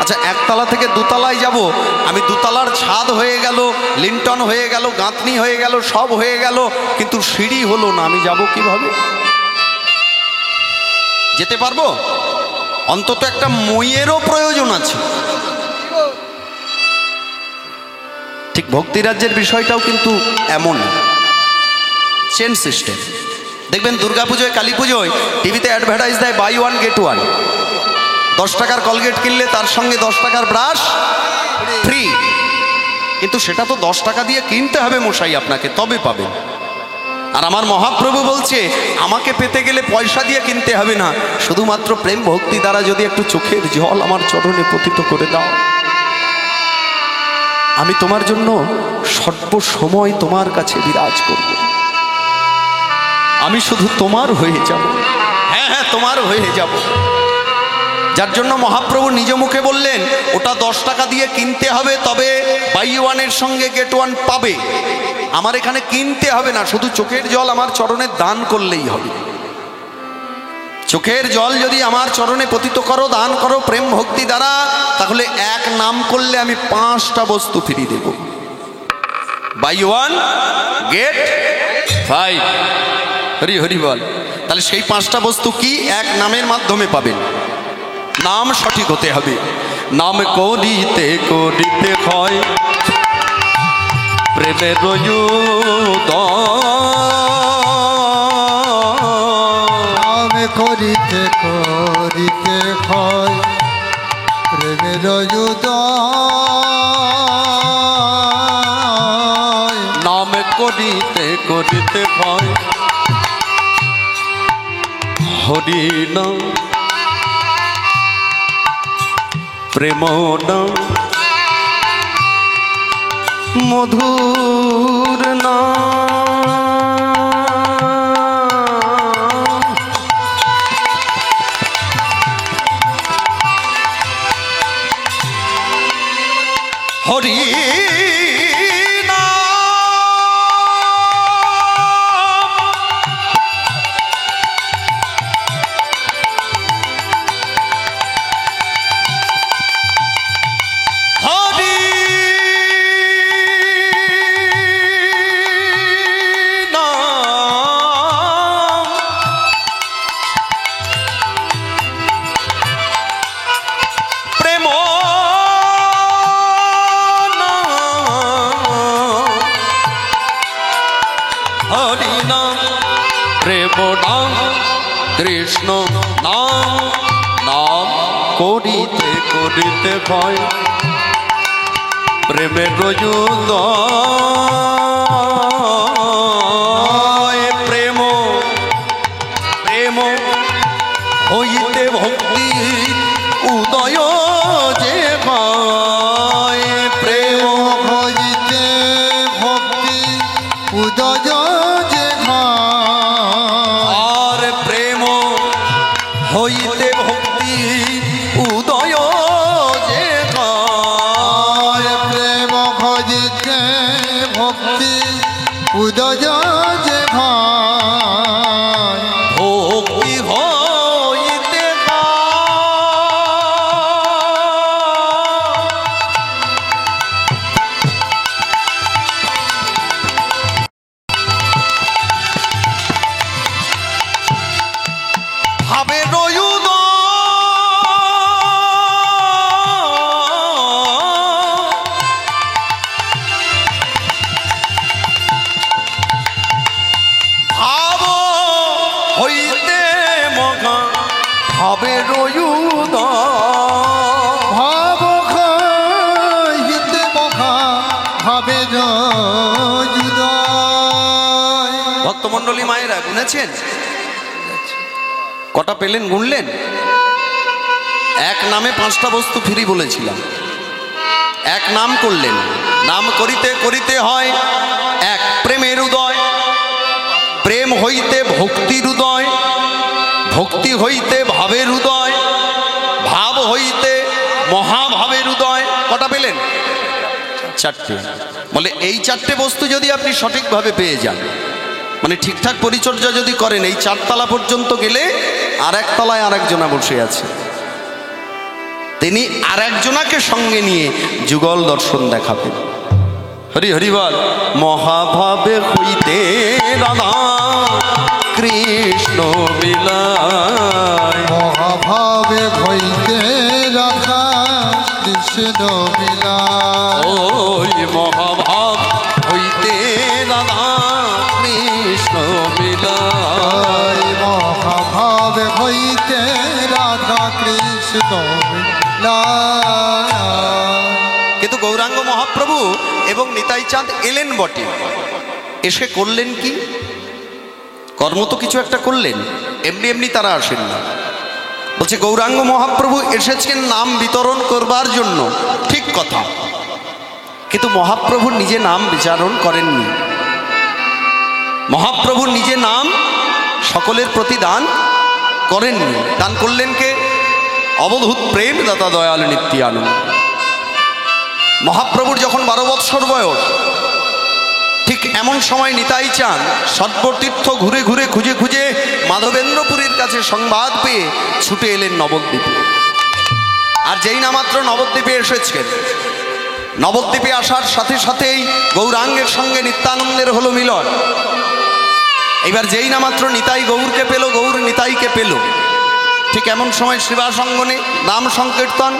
আচ্ছা, একতলা থেকে দুতলায় যাব, আমি দুতলার ছাদ হয়ে গেল, লিন্টন হয়ে গেল, গাঁথনি হয়ে গেল, সব হয়ে গেল, কিন্তু সিঁড়ি হলো না, আমি যাব কিভাবে? যেতে পারবো? অন্তত একটা মইয়েরও প্রয়োজন আছে। ঠিক ভক্তিরাজ্যের বিষয়টাও কিন্তু এমন চেন সিস্টেম। দেখবেন দুর্গাপুজোয়, কালী পুজোয় টিভিতে অ্যাডভার্টাইজ দেয় বাই ওয়ান গেট ওয়ান। 10 টাকার কলগেট কিনলে তার সঙ্গে 10 টাকার ব্রাশ ফ্রি। কিন্তু সেটা তো 10 টাকা দিয়ে কিনতে হবে মশাই আপনাকে, তবে পাবেন। আর আমার মহাপ্রভু বলছে আমাকে পেতে গেলে পয়সা দিয়ে কিনতে হবে না, শুধুমাত্র প্রেম ভক্তি দ্বারা যদি একটু চোখের জল আমার চরণে পতিত করে দাও, আমি তোমার জন্য সর্বসময় তোমার কাছে বিরাজ করব। আমি শুধু তোমার হয়ে যাব। হ্যাঁ হ্যাঁ, তোমার হয়ে যাব। যার জন্য মহাপ্রভু নিজ মুখে বললেন ওটা 10 টাকা দিয়ে কিনতে হবে, তবে বাই ওয়ানের সঙ্গে গেট ওয়ান পাবে। আমার এখানে কিনতে হবে না, শুধু চোখের জল আমার চরণে দান করলেই হবে। চোখের জল যদি আমার চরণে পতিত করো, দান করো প্রেম ভক্তি দ্বারা, তাহলে এক নাম করলে আমি 5টা বস্তু ফ্রি দেব। Buy one get 5। Hari Hari বল। তাহলে সেই 5টা বস্তু কি? এক নামের মাধ্যমে পাবেন। নাম সঠিক হতে হবে। নাম করিতে করিতে হয় প্রেমের নাম করিতে করিতে হয় প্রেমের উদয়। নাম করিতে করিতে হয় হরি নাম প্রেম নাম মধুর নাম। হরি কৃষ্ণ নাম। নাম করিতে করিতে ভয় প্রেমের উদয়। প্রেম প্রেম হইতে ভক্তি উদয় যে ভয়। প্রেম হইতে ভক্তি উদয় যে আর প্রেম হইতে ভক্তি উদয় যে প্রেম হইতে ভক্তি উদয় যে ভক্তি হইতে ভাবে রয়ুদ ভাব হইতে মগা ভাবে রয়ুদ। ভাব ভক্তমণ্ডলী মায়েরা গুনেছেন? কটা পেলেন, গুনলেন? এক নামে 5টা বস্তু ফ্রি বলেছিলাম। এক নাম করলেন, নাম করিতে করিতে হয় এক প্রেমের উদয়, প্রেম হইতে ভক্তির উদয়, ভক্তি হইতে ভাবের উদয়, ভাব হইতে মহাভাবের উদয়। কটা পেলেন? 4টে। বলে এই 4টে বস্তু যদি আপনি সঠিকভাবে পেয়ে যান, মানে ঠিকঠাক পরিচর্যা যদি করেন, এই 4 তলা পর্যন্ত গেলে আর এক তলায় আর একজনা বসে আছে, তিনি আর একজনাকে সঙ্গে নিয়ে যুগল দর্শন দেখাবেন। হরি হরি বল। মহাভাবে হইতে রাধা কৃষ্ণ মিলায়, মহাভাবে হইতে রাধা কৃষ্ণ মিলায়, ওই মহাভাব হইতে রাধা কৃষ্ণ মিলায়, ওই মহাভাবে হইতে রাধা কৃষ্ণ মিলায়। কিন্তু গৌরাঙ্গ মহাপ্রভু এবং নিতাই চাঁদ এলেন বটে, এসে করলেন কি? কর্ম তো কিছু একটা করলেন, এমনি এমনি তারা আসেন না। বলছে গৌরাঙ্গ মহাপ্রভু এসেছেন নাম বিতরণ করবার জন্য, ঠিক কথা, কিন্তু মহাপ্রভু নিজে নাম বিচারণ করেননি। মহাপ্রভু নিজে নাম সকলের প্রতি দান করেননি। দান করলেন কে? অবধূত প্রেম দাতা দয়াল নিত্যানন্দ। মহাপ্রভুর যখন 12 বৎসর বয়স, ঠিক এমন সময় নিতাই চাঁদ সর্বতীর্থ ঘুরে ঘুরে খুঁজে খুঁজে মাধবেন্দ্রপুরীর কাছে সংবাদ পেয়ে ছুটে এলেন নবদ্বীপে। আর যেই না মাত্র নবদ্বীপে এসেছেন, নবদ্বীপে আসার সাথে সাথেই গৌরাঙ্গের সঙ্গে নিত্যানন্দের হলো মিলন। এবার যেই না মাত্র নিতাই গৌরকে পেল, গৌর নিতাইকে পেল, ঠিক এমন সময় শিবাসঙ্গনে নাম সংকীর্তন।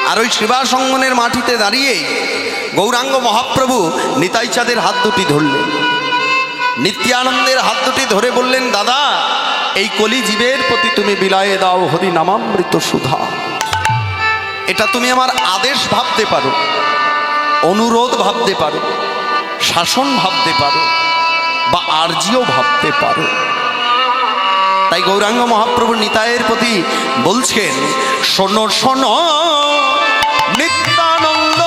আর ওই শিবাসঙ্গনের মাটিতে দাঁড়িয়েই গৌরাঙ্গ মহাপ্রভু নিতাই চাঁদের হাত দুটি ধরলেন, নিত্যানন্দের হাত দুটি ধরে বললেন, দাদা এই কলি জীবের প্রতি তুমি বিলায়ে দাও হরি নামামৃত সুধা। এটা তুমি আমার আদেশ ভাবতে পারো, অনুরোধ ভাবতে পারো, শাসন ভাবতে পারো, বা আর্জিও ভাবতে পারো। তাই গৌরাঙ্গ মহাপ্রভু নিতাইয়ের প্রতি বলছেন, শোনো শোনো নিত্যানন্দ,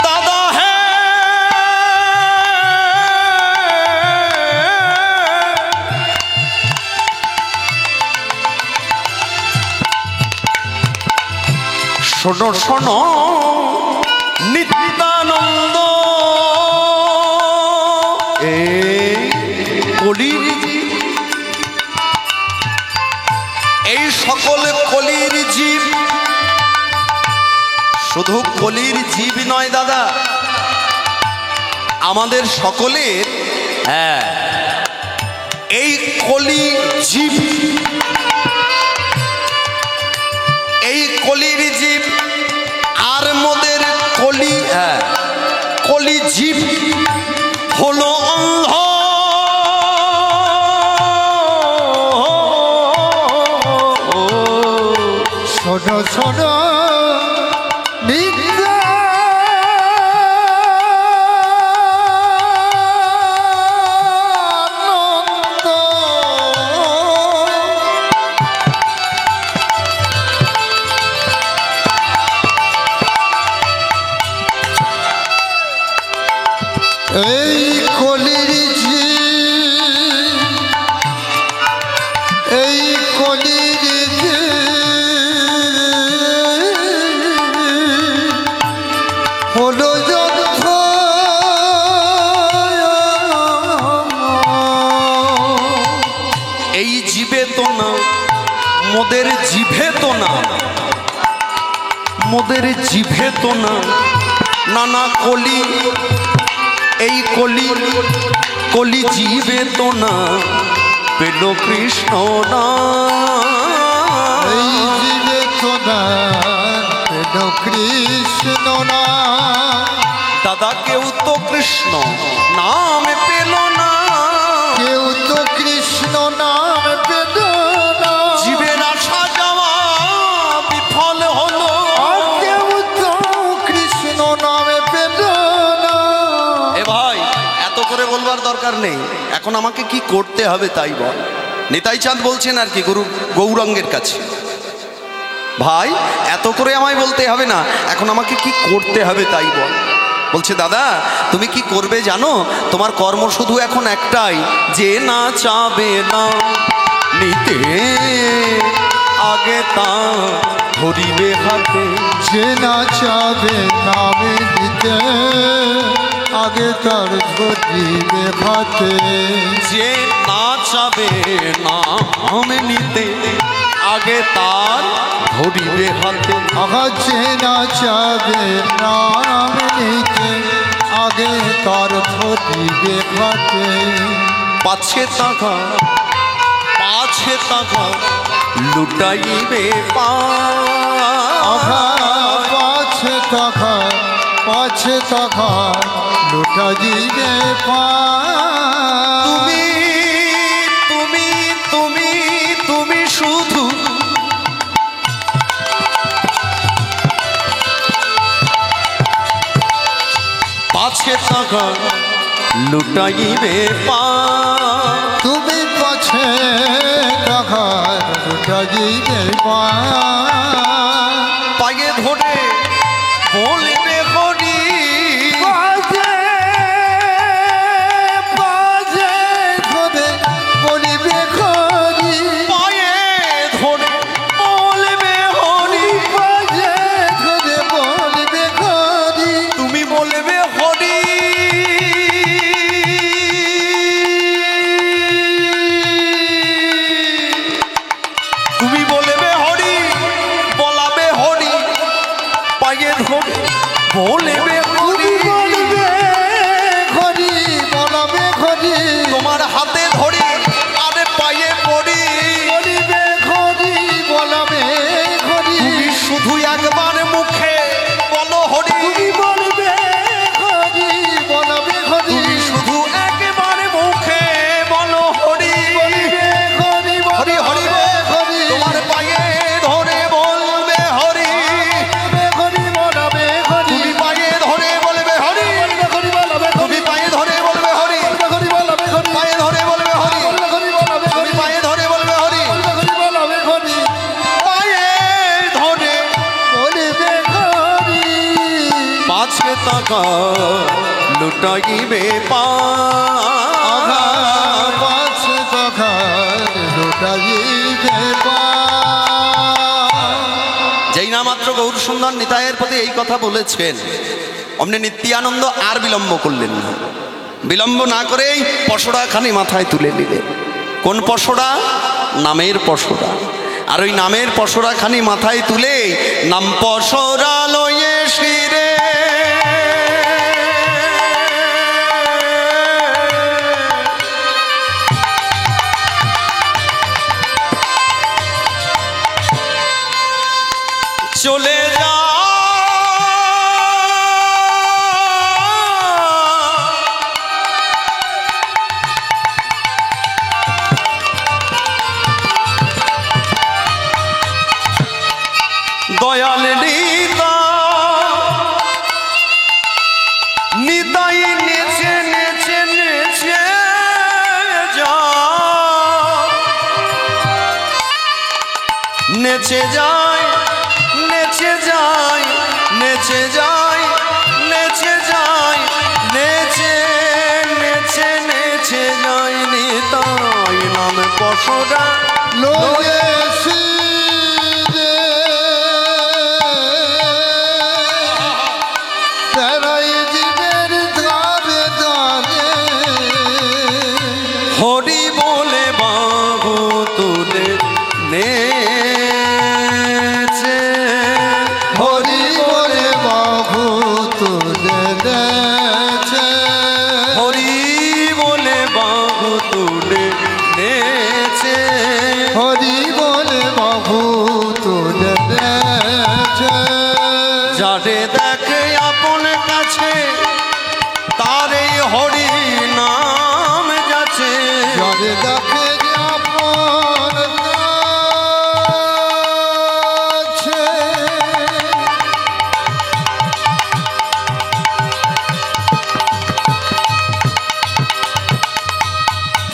দাদা হে শোনো শোনো নিত্যানন্দ, এই কলির জীব, এই সকল কলির জীব, শুধু কলির জীব নয় দাদা, আমাদের সকলের, হ্যাঁ, এই কলি জীব, এই কলির জীব আর মোদের কলি, হ্যাঁ, কলি জীব হলো অন্ধ। শোনো শোনো এই কলির জীব, এই কলির জীব হলো যন্ত্র, এই জীবে তো না, মোদের জিভে তো না, মোদের জিভে তো না, নানা কলি, এই কলি কলি জীবে তো না, পেল কৃষ্ণ না, এই জীবে তো না পেল কৃষ্ণ না। দাদা কেউ তো কৃষ্ণ নাম পেল না, কেউ তো কৃষ্ণ করে বলবার দরকার নেই, এখন আমাকে কি করতে হবে তাই বল। নিতাই চাঁদ বলছেন আর কি গুরু গৌরাঙ্গের কাছে, ভাই এত করে আমায় বলতে হবে না, এখন আমাকে কি করতে হবে তাই বল। বলছে দাদা তুমি কি করবে জানো, তোমার কর্ম শুধু এখন একটাই, যে না চাবে না নিতে আগে তা ধরিবে হাতে। যে না চাবে নামে নিতে আগে তার ধরিবে হাতে। যে না চাবে নাম নিতে আগে তার ধরিবে হাতে। আগা যে না চাবে নাম নিতে আগে তার ধরিবে হাতে। পাছে টাকা লুটাইবে আগা পাছে টাকা লুটা দিবে পা। তুমি তুমি তুমি তুমি শুধু পাছে টাকা লুটাইবে পা। তুমি পাছে টাকা লুটা দিবে পা। পায়ে ধরে বলবে হরি পাছে ধরে বলিবে হরি। পায়ে ধরে বলবে হরি পাছে ধরে বলিবে হরি। তুমি বলবে হরি। তুমি বলবে হরি বলাবে হরি পায়ে ধরে বলবে হরি। বলবে হরি বলবে হরি। তোমার হাতে ধরি আরে পায়ে পড়ি। বলিবে হরি বলবে হরি। তুমি শুধু একবার মুখে বলো হরি। তুমি বলবে হরি বলবে হরি। তুমি শুধু একবার মুখে বলো হরি। হরি হরি হরি হরি তোমার পায়ে ধরে বলবে হরি। হরি বলবে হরি। তুমি পায়ে ধরে বলবে হরি। হরি বলবে তুমি পায়ে ধরে বলবে হরি। হরি বলবে হরি। পায়ে ধরে বলবে হরি। হরি বলবে তুমি পায়ে ধরে বলবে হরি। হরি বলবে হরি। পায়ে ধরে বলবে হরি। পাছে টাকা লুটাইবে পা। পাছে টাকা লুটাইবে পা। যেই না মাত্র গৌর সুন্দর নিতাইয়ের প্রতি এই কথা বলেছেন, অমনি নিত্যানন্দ আর বিলম্ব করলেন না। বিলম্ব না করেই পশরা খানি মাথায় তুলে নিলেন। কোন পশরা? নামের পশরা। আর ওই নামের পশরা খানি মাথায় তুলে নাম পশরা লয়ে শিরে চলে যা। দয়াল নিতাই নেচে নেচে নেচে যা। নেচে যায় নেচে যায় নেচে যায় নেচে যায় নেচে নেচে নেচে যায় নিতাই নাম পশরা লয়ে শিরে তারাই জীবের ধারে ধারে। হরি বলে বাহু তুলে নেচে। হরি বলে বাহু তুলে নেচে। হরি বলে বাহু তুলে নেচে। হরি বলে বাহু তুলে নেচে। যারে দেখে আপন কাছে তারে হরি নাম যাচ্ছে। যারে দেখে যে আপন কাছে।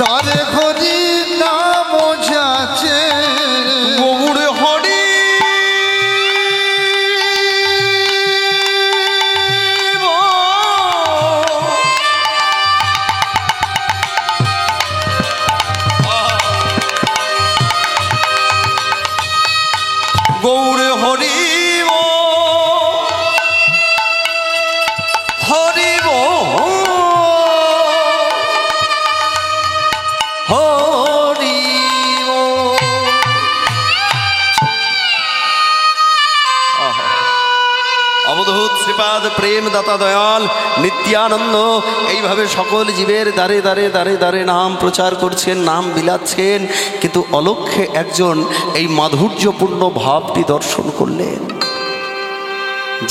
তারে হরি নাম যাচে গৌর হরি গৌর হরি হরি হরি অবধূত শ্রীপাদ প্রেম দাতা দয়াল নিত্যানন্দ এইভাবে সকল জীবের দ্বারে দ্বারে দ্বারে দ্বারে নাম প্রচার করছেন, নাম বিলাচ্ছেন, কিন্তু অলক্ষ্যে একজন এই মাধুর্যপূর্ণ ভাবটি দর্শন করলেন,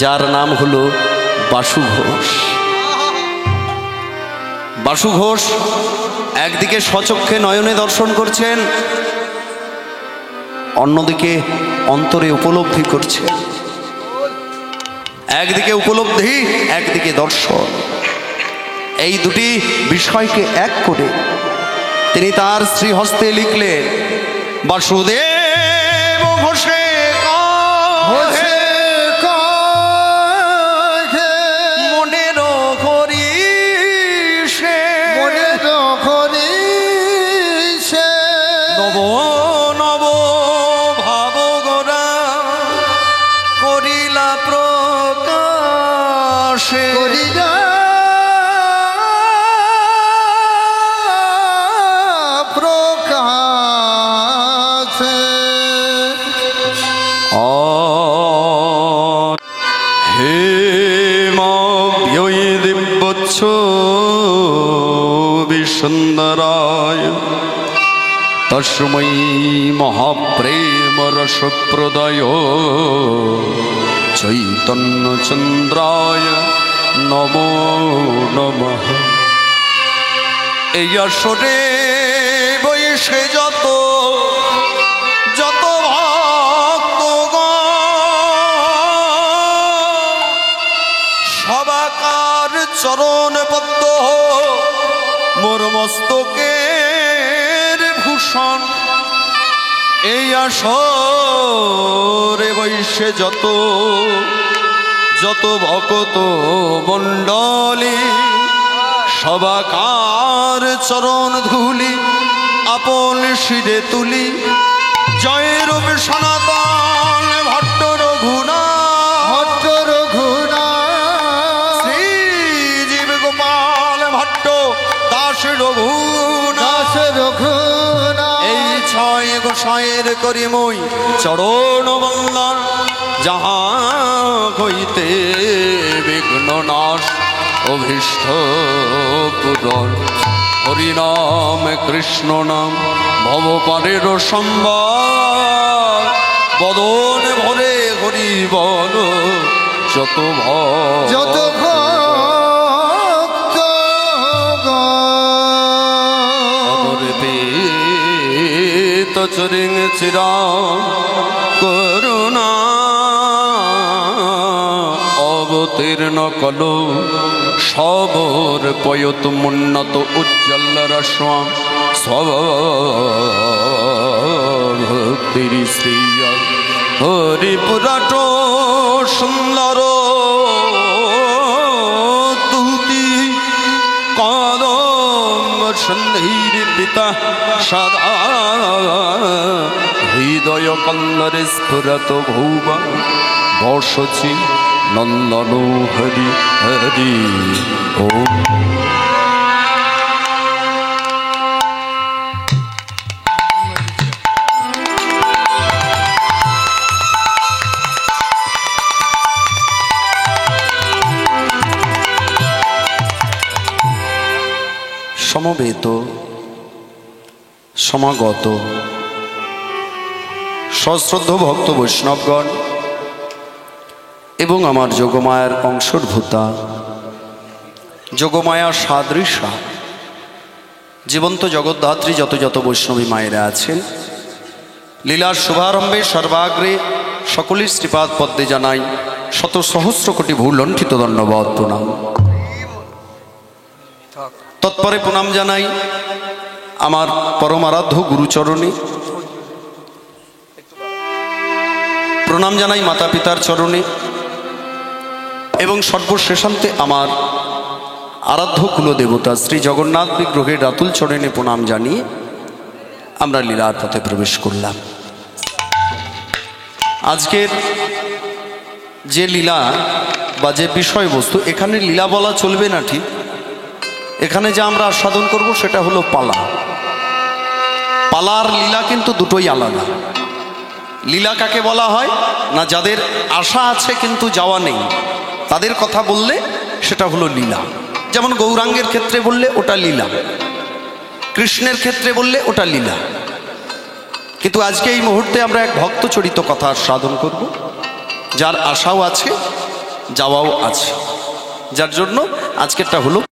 যার নাম হলো বাসু ঘোষ। বাসু ঘোষ একদিকে স্বচক্ষে নয়নে দর্শন করছেন, অন্যদিকে অন্তরে উপলব্ধি করছেন। একদিকে উপলব্ধি, একদিকে দর্শন, এই দুটি বিষয়কে এক করে তিনি তার শ্রীহস্তে লিখলেন, বাসুদেব ঘোষে ঘোষে কাহে মনের করি সে মনের হরি সে নব নব ভাব গোরা করিলা প্রকাশে করিয়া প্রকাশে হে মাব্যয় দিব্যচ্ছ বিসুন্দরায় তস্मै মহাপ্রেম রসপ্রদায় চৈতন্যচন্দ্রায় নমো নমঃ। এই আসরে বৈশে যত যত সবাকার চরণ পদ্ম মোর মস্তকের ভূষণ। এই আসরে বৈশে যত যত ভকত মণ্ডলী সবাকার চরণ ধুলি আপন শিরে তুলি। জয় রূপ সনাতন ভট্ট রঘুনাথ ভট্ট রঘুনাথ শ্রী জীব গোপাল ভট্ট দাস রঘুনাথ। দাস রঘুনাথ এই ছয় গোসাইয়ের করি মই চরণ বন্দন, যাহা হইতে বিঘ্ন নাশ অভীষ্ট পূরণ। হরিনাম কৃষ্ণ নাম ভব পারের সম্বাদ, বদন ভরে হরি বল যত যত ভক্ত পেত চরিং চিরাম করুণা অবতীর্ণ কলো সবর পয়ত মুন্নত উজ্জ্বল রস্বাম স্বভক্তির শ্রী হরিপুরাট সুন্দর তুতি কদম সন্ধীর পিতা সদা হৃদয় কল্লরে স্ফুরত ভৌবা বর্ষছি নন্দন হরি হরি ওম। সমবেত সমাগত সশ্রদ্ধ ভক্ত বৈষ্ণবগণ এবং আমার যোগমায়ার অংশভূতা যোগমায়া সাদৃশা জীবন্ত জগদ্ধাত্রী যত যত বৈষ্ণবী মায়েরা আছেন, লীলার শুভারম্ভে সর্বাগ্রে সকলের শ্রীপাদ পদ্মে জানাই শত সহস্র কোটি ভূলণ্ঠিত ধন্যবাদ প্রণাম। তৎপরে প্রণাম জানাই আমার পরমারাধ্য গুরুচরণে প্রণাম জানাই, মাতা পিতার চরণে, এবং সর্বশেষান্তে আমার আরাধ্য কুলদেবতা শ্রী জগন্নাথ বিগ্রহের রাতুল চরণে প্রণাম জানিয়ে আমরা লীলার পথে প্রবেশ করলাম। আজকের যে লীলা বা যে বিষয়বস্তু, এখানে লীলা বলা চলবে না ঠিক। এখানে যা আমরা আস্বাদন করব সেটা হলো পালা। পালার লীলা কিন্তু দুটোই আলাদা। লীলা কাকে বলা হয় না, যাদের আশা আছে কিন্তু যাওয়া নেই, তাদের কথা বললে সেটা হলো লীলা। যেমন গৌরাঙ্গের ক্ষেত্রে বললে ওটা লীলা, কৃষ্ণের ক্ষেত্রে বললে ওটা লীলা। কিন্তু আজকে এই মুহূর্তে আমরা এক ভক্তচরিত কথা আস্বাদন করব, যার আশাও আছে, যাওয়াও আছে, যার জন্য আজকেরটা হলো